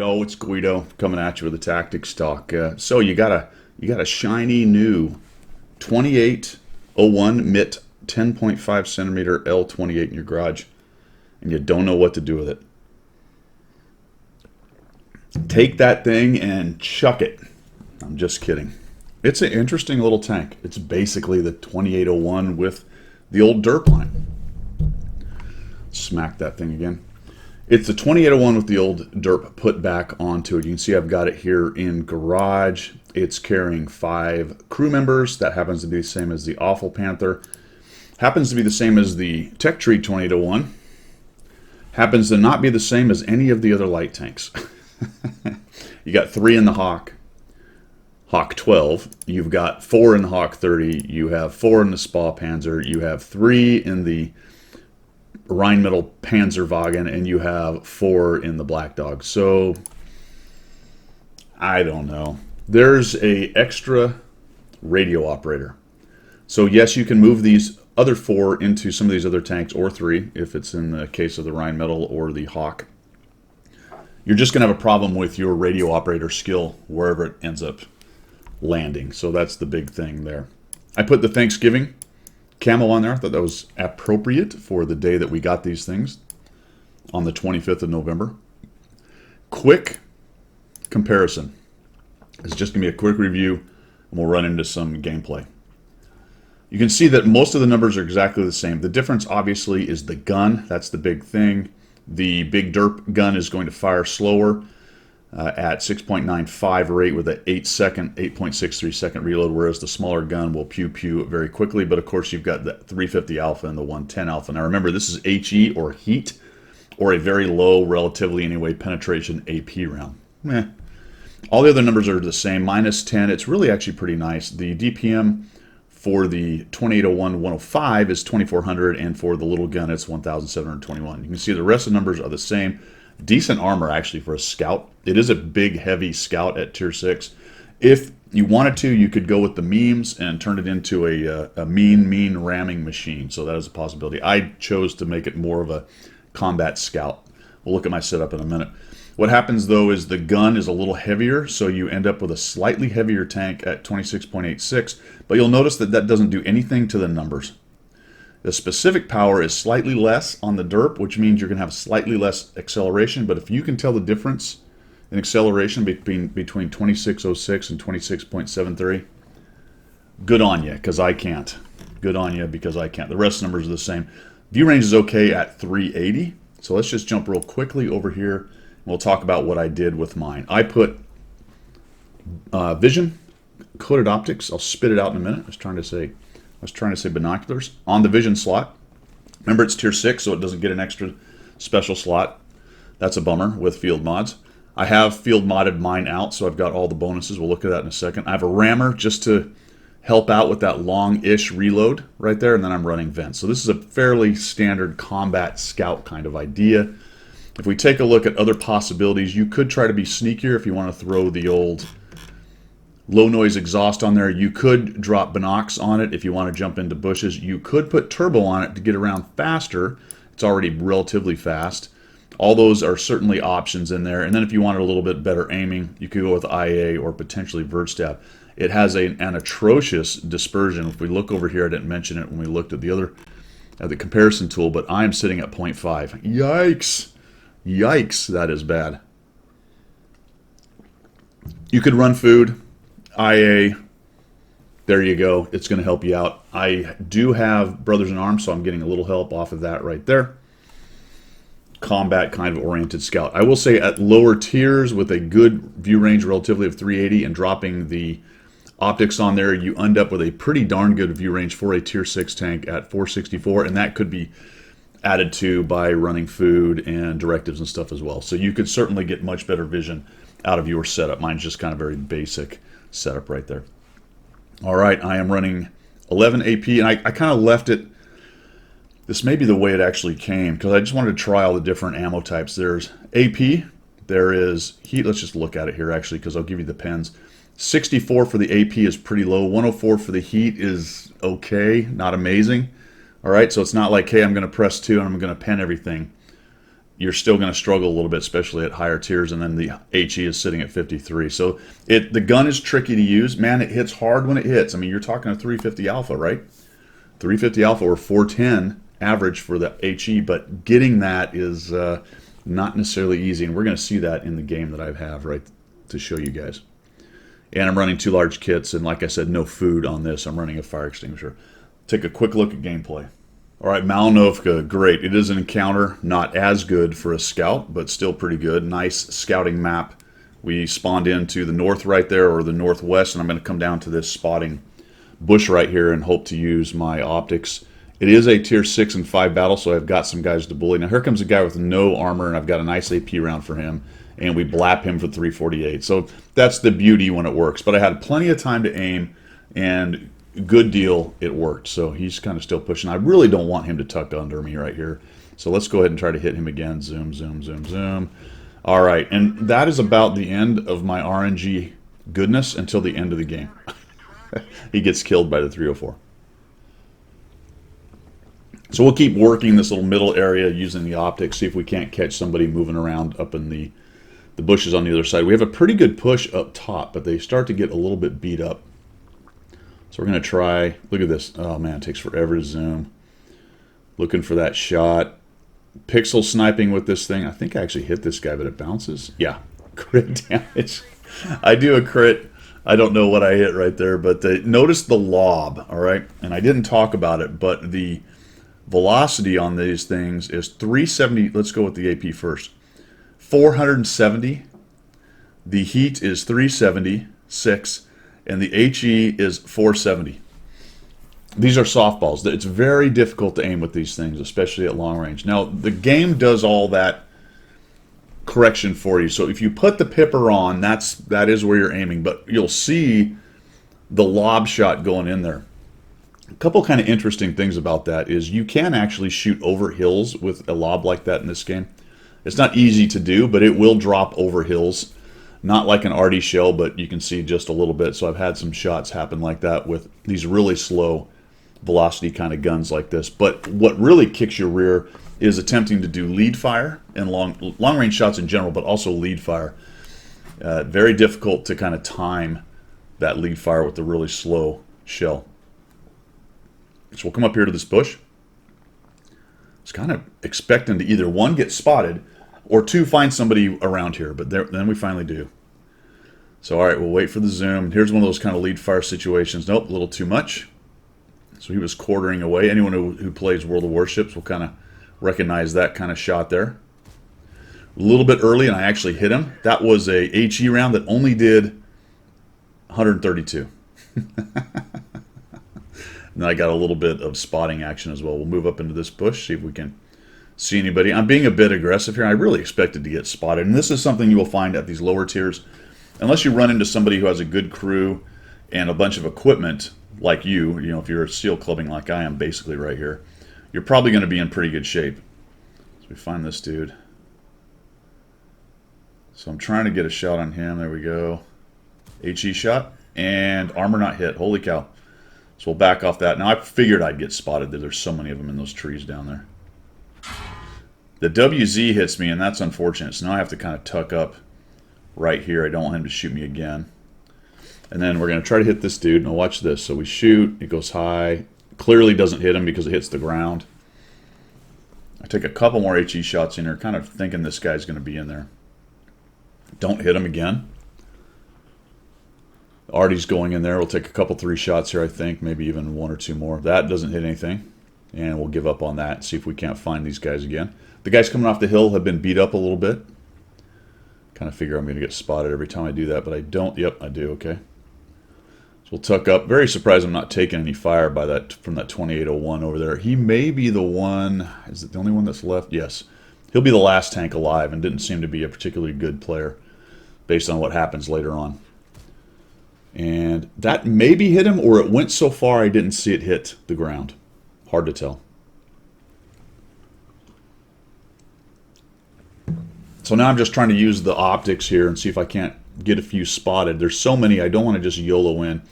Yo, it's Guido coming at you with a tactics talk. So you got a shiny new 2801 MIT 10.5 centimeter L28 in your garage, and you don't know what to do with it. Take that thing and chuck it. I'm just kidding. It's an interesting little tank. It's basically the 2801 with the old derp line. Smack that thing again. It's the 2801 with the old derp put back onto it. You can see I've got it here in garage. It's carrying 5 crew members. That happens to be the same as the Awful Panther. Happens to be the same as the Tech Tree 2801. Happens to not be the same as any of the other light tanks. You got 3 in the Hawk 12. You've got 4 in the Hawk 30. You have 4 in the Spa Panzer. You have 3 in the Rheinmetall Panzerwagen, and you have 4 in the Black Dog. So I don't know. There's a extra radio operator. So yes, you can move these other 4 into some of these other tanks, or 3 if it's in the case of the Rheinmetall or the Hawk. You're just going to have a problem with your radio operator skill wherever it ends up landing. So that's the big thing there. I put the Thanksgiving camo on there. I thought that was appropriate for the day that we got these things on the 25th of November. Quick comparison. It's just going to be a quick review, and we'll run into some gameplay. You can see that most of the numbers are exactly the same. The difference, obviously, is the gun. That's the big thing. The big derp gun is going to fire slower at 6.95 rate with an 8.63 second reload, whereas the smaller gun will pew very quickly. But of course, you've got the 350 Alpha and the 110 Alpha. Now remember, this is HE, or heat, or a very low, relatively anyway, penetration AP round. All the other numbers are the same, minus 10. It's really actually pretty nice. The DPM for the 2801-105 is 2400, and for the little gun it's 1721. You can see the rest of the numbers are the same. Decent armor actually for a scout. It is a big heavy scout at tier 6. If you wanted to, you could go with the memes and turn it into a mean ramming machine. So that is a possibility. I chose to make it more of a combat scout. We'll look at my setup in a minute. What happens though is the gun is a little heavier, so you end up with a slightly heavier tank at 26.86, but you'll notice that that doesn't do anything to the numbers. The specific power is slightly less on the derp, which means you're going to have slightly less acceleration. But if you can tell the difference in acceleration between 2606 and 26.73, good on you, because I can't. Good on you, because I can't. The rest of the numbers are the same. View range is okay at 380. So let's just jump real quickly over here, and we'll talk about what I did with mine. I put vision, coated optics. I'll spit it out in a minute. I was trying to say binoculars on the vision slot. Remember, it's tier 6, so it doesn't get an extra special slot. That's a bummer with field mods. I have field modded mine out, so I've got all the bonuses. We'll look at that in a second. I have a rammer just to help out with that long-ish reload right there, and then I'm running vents. So this is a fairly standard combat scout kind of idea. If we take a look at other possibilities, you could try to be sneakier if you want to throw the old low noise exhaust on there. You could drop binocs on it if you want to jump into bushes. You could put turbo on it to get around faster. It's already relatively fast. All those are certainly options in there. And then if you wanted a little bit better aiming, you could go with IA or potentially Vertstab. It has an atrocious dispersion. If we look over here, I didn't mention it when we looked at the comparison tool, but I'm sitting at 0.5. Yikes. Yikes, that is bad. You could run food. IA, there you go. It's going to help you out. I do have Brothers in Arms, so I'm getting a little help off of that right there. Combat kind of oriented scout. I will say at lower tiers with a good view range relatively of 380 and dropping the optics on there, you end up with a pretty darn good view range for a tier 6 tank at 464, and that could be added to by running food and directives and stuff as well. So you could certainly get much better vision out of your setup. Mine's just kind of very basic setup right there. All right, I am running 11 AP, and I kind of left it. This may be the way it actually came, because I just wanted to try all the different ammo types. There's AP, there is heat. Let's just look at it here actually, because I'll give you the pens. 64 for the AP is pretty low. 104 for the heat is okay, not amazing. All right, so it's not like, hey, I'm going to press 2 and I'm going to pen everything. you're still going to struggle a little bit, especially at higher tiers, and then the HE is sitting at 53. So the gun is tricky to use. Man, it hits hard when it hits. I mean, you're talking a 350 alpha, right? 350 alpha or 410 average for the HE, but getting that is not necessarily easy, and we're going to see that in the game that I have right to show you guys. And I'm running 2 large kits, and like I said, no food on this. I'm running a fire extinguisher. Take a quick look at gameplay. All right, Malnovka, great. It is an encounter, not as good for a scout, but still pretty good. Nice scouting map. We spawned into the north right there, or the northwest, and I'm going to come down to this spotting bush right here and hope to use my optics. It is a tier 6 and 5 battle, so I've got some guys to bully. Now here comes a guy with no armor, and I've got a nice AP round for him, and we blap him for 348. So that's the beauty when it works. But I had plenty of time to aim, and good deal, it worked. So he's kind of still pushing. I really don't want him to tuck under me right here. So let's go ahead and try to hit him again. Zoom, zoom, zoom, zoom. All right, and that is about the end of my RNG goodness until the end of the game. He gets killed by the 304. So we'll keep working this little middle area using the optics, see if we can't catch somebody moving around up in the bushes on the other side. We have a pretty good push up top, but they start to get a little bit beat up. So we're going to try, look at this. Oh man, it takes forever to zoom. Looking for that shot. Pixel sniping with this thing. I think I actually hit this guy, but it bounces. Yeah, crit damage. I do a crit. I don't know what I hit right there, but notice the lob, all right? And I didn't talk about it, but the velocity on these things is 370. Let's go with the AP first. 470. The heat is 376. And the HE is 470. These are softballs. It's very difficult to aim with these things, especially at long range. Now, the game does all that correction for you. So if you put the pipper on, that is where you're aiming. But you'll see the lob shot going in there. A couple kind of interesting things about that is you can actually shoot over hills with a lob like that in this game. It's not easy to do, but it will drop over hills. Not like an arty shell, but you can see just a little bit. So I've had some shots happen like that with these really slow velocity kind of guns like this. But what really kicks your rear is attempting to do lead fire and long range shots in general, but also lead fire. Very difficult to kind of time that lead fire with the really slow shell. So we'll come up here to this bush. It's kind of expecting to either one, get spotted, or two, find somebody around here, but then we finally do. So, all right, we'll wait for the zoom. Here's one of those kind of lead fire situations. Nope, a little too much. So he was quartering away. Anyone who plays World of Warships will kind of recognize that kind of shot there. A little bit early, and I actually hit him. That was a HE round that only did 132. And I got a little bit of spotting action as well. We'll move up into this bush, see if we can see anybody. I'm being a bit aggressive here. I really expected to get spotted. And this is something you will find at these lower tiers. Unless you run into somebody who has a good crew and a bunch of equipment like you know, if you're seal clubbing like I am basically right here, you're probably going to be in pretty good shape. So we find this dude. So I'm trying to get a shot on him. There we go. HE shot. And armor not hit. Holy cow. So we'll back off that. Now, I figured I'd get spotted. There's so many of them in those trees down there. The WZ hits me, and that's unfortunate. So now I have to kind of tuck up right here. I don't want him to shoot me again. And then we're going to try to hit this dude. Now watch this. So we shoot. It goes high. Clearly doesn't hit him because it hits the ground. I take a couple more HE shots in here, kind of thinking this guy's going to be in there. Don't hit him again. Artie's going in there. We'll take a couple, 3 shots here, I think. Maybe even 1 or 2 more. That doesn't hit anything. And we'll give up on that and see if we can't find these guys again. The guys coming off the hill have been beat up a little bit. Kind of figure I'm going to get spotted every time I do that, but I don't. Yep, I do. Okay. So we'll tuck up. Very surprised I'm not taking any fire by that from that 2801 over there. He may be the one. Is it the only one that's left? Yes. He'll be the last tank alive and didn't seem to be a particularly good player based on what happens later on. And that maybe hit him, or it went so far I didn't see it hit the ground. Hard to tell. So now I'm just trying to use the optics here and see if I can't get a few spotted. There's so many, I don't want to just YOLO in.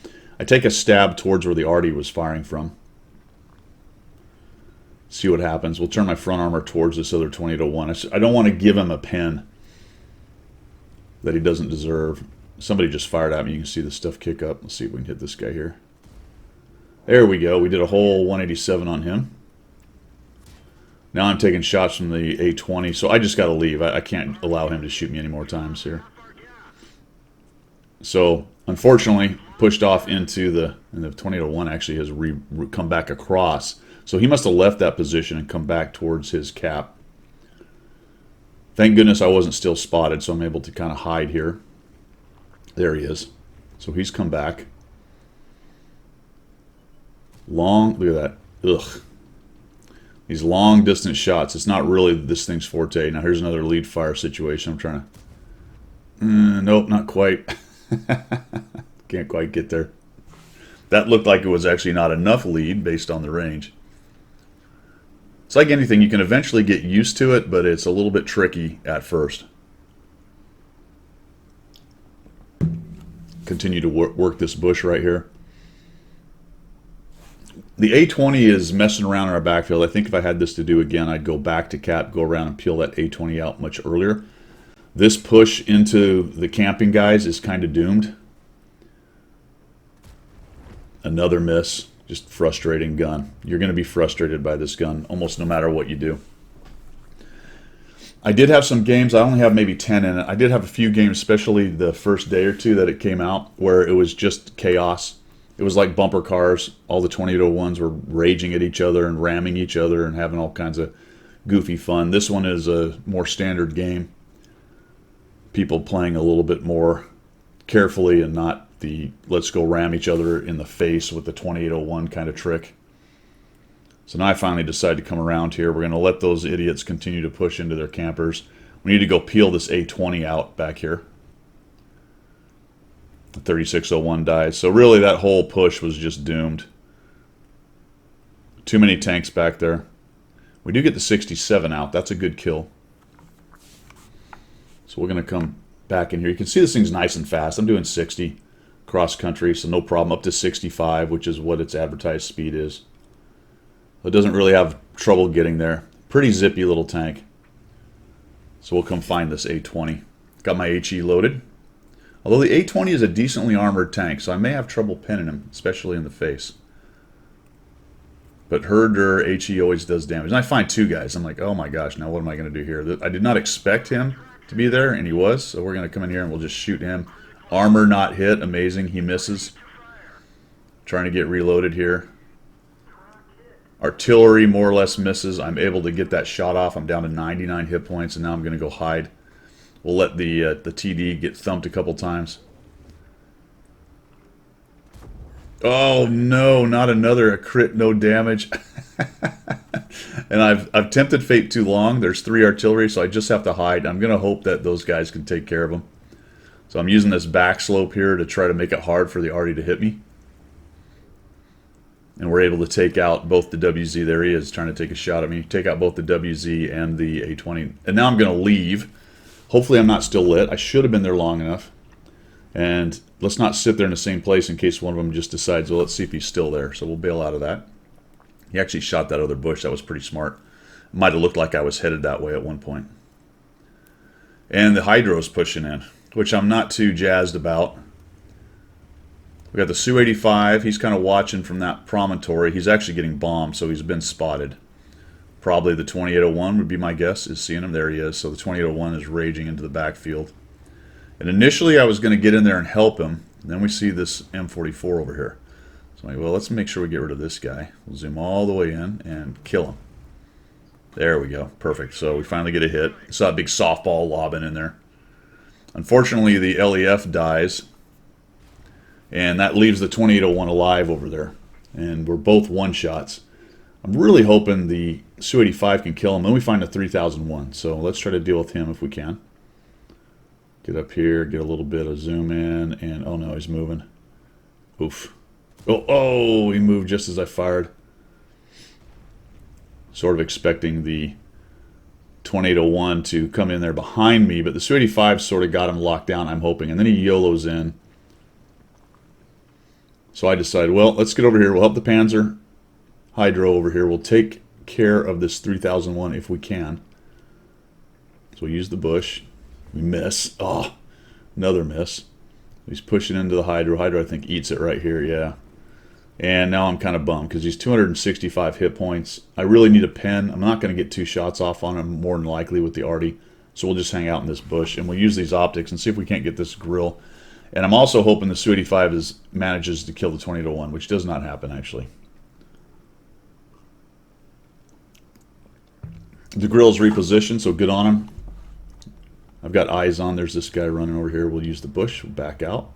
I take a stab towards where the arty was firing from. See what happens. We'll turn my front armor towards this other 2801. I don't want to give him a pen that he doesn't deserve. Somebody just fired at me. You can see the stuff kick up. Let's see if we can hit this guy here. There we go. We did a whole 187 on him. Now I'm taking shots from the A20, so I just got to leave. I can't allow him to shoot me any more times here. So, unfortunately, pushed off into and the 2801 actually has come back across. So he must have left that position and come back towards his cap. Thank goodness I wasn't still spotted, so I'm able to kind of hide here. There he is. So he's come back. Look at that. Ugh. These long distance shots. It's not really this thing's forte. Now here's another lead fire situation. I'm trying to... nope, not quite. Can't quite get there. That looked like it was actually not enough lead based on the range. It's like anything, you can eventually get used to it, but it's a little bit tricky at first. Continue to work this bush right here. The A20 is messing around in our backfield. I think if I had this to do again, I'd go back to cap, go around and peel that A20 out much earlier. This push into the camping guys is kind of doomed. Another miss. Just frustrating gun. You're going to be frustrated by this gun almost no matter what you do. I did have some games. I only have maybe 10 in it. I did have a few games, especially the first day or two that it came out, where it was just chaos. It was like bumper cars. All the 2801s were raging at each other and ramming each other and having all kinds of goofy fun. This one is a more standard game. People playing a little bit more carefully and not the let's go ram each other in the face with the 2801 kind of trick. So now I finally decided to come around here. We're going to let those idiots continue to push into their campers. We need to go peel this A20 out back here. The 3601 dies. So really that whole push was just doomed. Too many tanks back there. We do get the 67 out. That's a good kill. So we're going to come back in here. You can see this thing's nice and fast. I'm doing 60 cross country, so no problem. Up to 65, which is what its advertised speed is. It doesn't really have trouble getting there. Pretty zippy little tank. So we'll come find this A20. Got my HE loaded. Although the A20 is a decently armored tank, so I may have trouble pinning him, especially in the face. But Herder HE always does damage. And I find two guys. I'm like, oh my gosh, now what am I going to do here? I did not expect him to be there, and he was. So we're going to come in here and we'll just shoot him. Armor not hit. Amazing. He misses. Trying to get reloaded here. Artillery more or less misses. I'm able to get that shot off. I'm down to 99 hit points, and now I'm going to go hide. We'll let the TD get thumped a couple times. Oh no, not another crit, no damage. And I've tempted fate too long. There's 3 artillery, so I just have to hide. I'm going to hope that those guys can take care of them. So I'm using this back slope here to try to make it hard for the arty to hit me. And we're able to take out both the WZ. There he is, trying to take a shot at me. Take out both the WZ and the A20. And now I'm going to leave. Hopefully I'm not still lit. I should have been there long enough. And let's not sit there in the same place in case one of them just decides, well, let's see if he's still there. So we'll bail out of that. He actually shot that other bush. That was pretty smart. It might have looked like I was headed that way at one point. And the Hydro's pushing in, which I'm not too jazzed about. We got the Su-85. He's kind of watching from that promontory. He's actually getting bombed, so he's been spotted. Probably the 2801 would be my guess, is seeing him. There he is. So the 2801 is raging into the backfield. And initially I was going to get in there and help him. And then we see this M44 over here. So I'm like, well, let's make sure we get rid of this guy. We'll zoom all the way in and kill him. There we go. Perfect. So we finally get a hit. Saw a big softball lobbing in there. Unfortunately, the LEF dies. And that leaves the 2801 alive over there. And we're both one-shots. I'm really hoping the Su-85 can kill him. Then we find a 3001. So let's try to deal with him if we can. Get up here, get a little bit of zoom in, and oh no, he's moving. Oof. Oh, he moved just as I fired. Sort of expecting the 2801 to come in there behind me, but the Su-85 sort of got him locked down, I'm hoping. And then he YOLOs in. So I decided, well, let's get over here. We'll help the Panzer Hydro over here. We'll take care of this 3001 if we can. So we use the bush. We miss. Oh, another miss. He's pushing into the Hydro. Hydro, I think, eats it right here, yeah. And now I'm kind of bummed because he's 265 hit points. I really need a pen. I'm not going to get 2 shots off on him, more than likely, with the Artie. So we'll just hang out in this bush, and we'll use these optics and see if we can't get this grill. And I'm also hoping the Su-85 manages to kill the 20-1, which does not happen, actually. The grill's repositioned, so good on him. I've got eyes on. There's this guy running over here. We'll use the bush. We'll back out.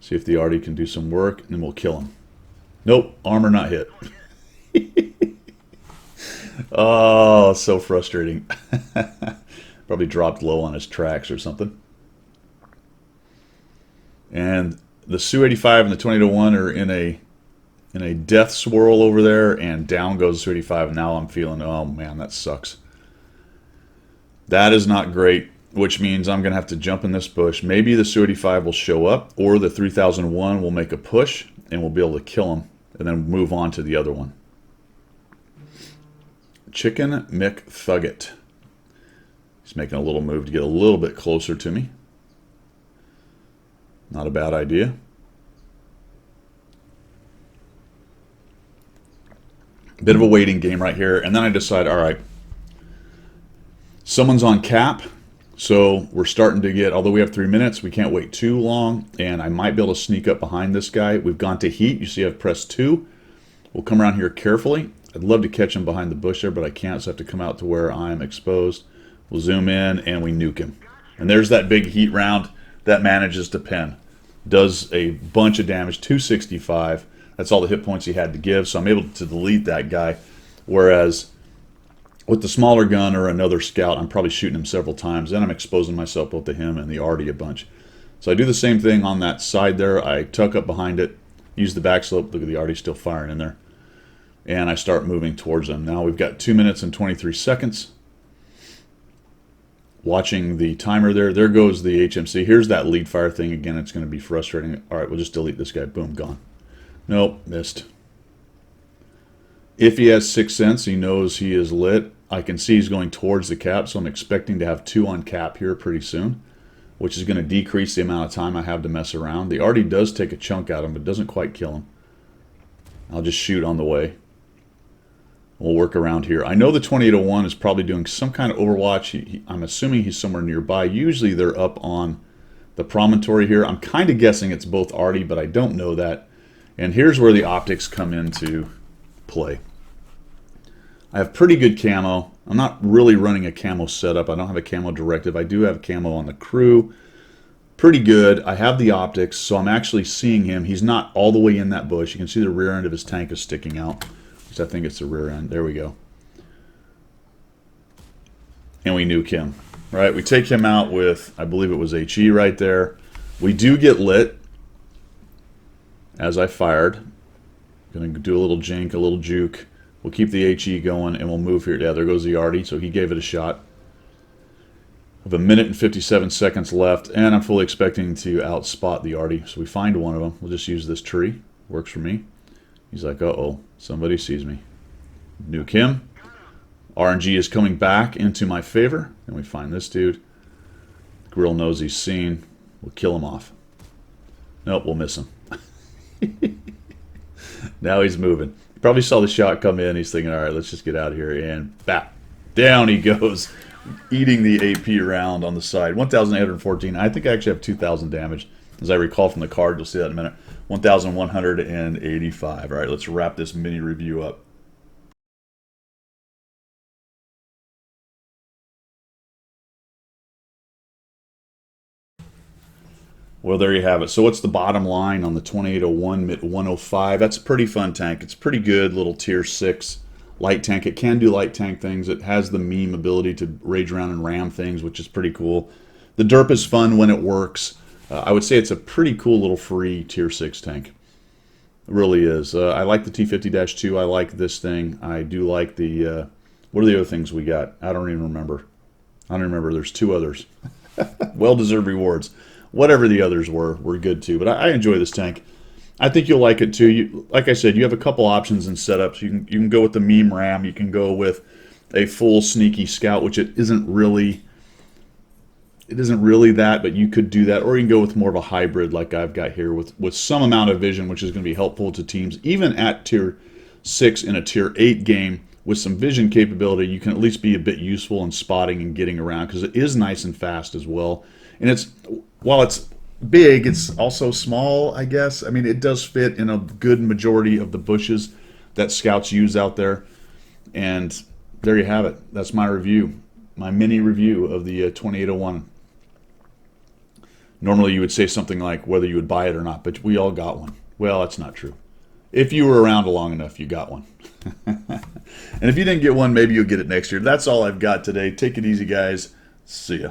See if the Artie can do some work, and then we'll kill him. Nope, armor not hit. Oh, so frustrating. Probably dropped low on his tracks or something. And the Su-85 and the 20-1 are in a death swirl over there, and down goes the Su-85. And now I'm feeling, oh man, that sucks. That is not great, which means I'm going to have to jump in this bush. Maybe the Su-85 will show up, or the 3001 will make a push, and we'll be able to kill him, and then move on to the other one. Chicken McThugget. He's making a little move to get a little bit closer to me. Not a bad idea. Bit of a waiting game right here, and then I decide, all right, someone's on cap, so we're starting to get, although we have 3 minutes, we can't wait too long, and I might be able to sneak up behind this guy. We've gone to heat. You see I've pressed 2. We'll come around here carefully. I'd love to catch him behind the bush there, but I can't, so I have to come out to where I'm exposed. We'll zoom in, and we nuke him. And there's that big heat round that manages to pin. Does a bunch of damage, 265. That's all the hit points he had to give, so I'm able to delete that guy. Whereas with the smaller gun or another scout, I'm probably shooting him several times. Then I'm exposing myself both to him and the Artie a bunch. So I do the same thing on that side there. I tuck up behind it, use the back slope. Look at the Artie still firing in there. And I start moving towards him. Now we've got 2 minutes and 23 seconds. Watching the timer there. There goes the HMC. Here's that lead fire thing again. It's going to be frustrating. All right, we'll just delete this guy. Boom, gone. Nope, missed. If he has 6th sense, he knows he is lit. I can see he's going towards the cap, so I'm expecting to have 2 on cap here pretty soon, which is going to decrease the amount of time I have to mess around. The Artie does take a chunk out of him, but doesn't quite kill him. I'll just shoot on the way. We'll work around here. I know the 2801 is probably doing some kind of overwatch. I'm assuming he's somewhere nearby. Usually they're up on the promontory here. I'm kind of guessing it's both Artie, but I don't know that. And here's where the optics come into play. I have pretty good camo. I'm not really running a camo setup. I don't have a camo directive. I do have camo on the crew. Pretty good. I have the optics, so I'm actually seeing him. He's not all the way in that bush. You can see the rear end of his tank is sticking out. I think it's the rear end. There we go. And we nuke him. Right? We take him out with, I believe it was HE right there. We do get lit as I fired. Going to do a little jink, a little juke. We'll keep the HE going, and we'll move here. Yeah, there goes the Artie, so he gave it a shot. We have 1 minute and 57 seconds left, and I'm fully expecting to outspot the Artie. So we find one of them. We'll just use this tree. Works for me. He's like, uh-oh, somebody sees me. Nuke him. RNG is coming back into my favor. And we find this dude. Grill knows he's seen. We'll kill him off. Nope, we'll miss him. Now he's moving. He probably saw the shot come in. He's thinking, all right, let's just get out of here. And bap, down he goes, eating the AP round on the side. 1,814. I think I actually have 2,000 damage. As I recall from the card, you'll see that in a minute. 1,185. All right, let's wrap this mini review up. Well, there you have it. So what's the bottom line on the 2801 MIT 105? That's a pretty fun tank. It's pretty good, little tier 6 light tank. It can do light tank things. It has the meme ability to rage around and ram things, which is pretty cool. The derp is fun when it works. I would say it's a pretty cool little free tier 6 tank. It really is. I like the T50-2. I like this thing. I do like the... what are the other things we got? I don't even remember. I don't remember. There's 2 others. Well-deserved rewards. Whatever the others were good too. But I enjoy this tank. I think you'll like it too. Like I said, you have a couple options in setups. You can go with the meme RAM. You can go with a full sneaky scout, which it isn't really. It isn't really that, but you could do that, or you can go with more of a hybrid, like I've got here, with some amount of vision, which is going to be helpful to teams, even at tier 6 in a tier 8 game. With some vision capability, you can at least be a bit useful in spotting and getting around, because it is nice and fast as well. And while it's big, it's also small, I guess. I mean, it does fit in a good majority of the bushes that scouts use out there. And there you have it. That's my review, my mini review of the 2801. Normally you would say something like whether you would buy it or not, but we all got one. Well, that's not true. If you were around long enough, you got one. And if you didn't get one, maybe you'll get it next year. That's all I've got today. Take it easy, guys. See ya.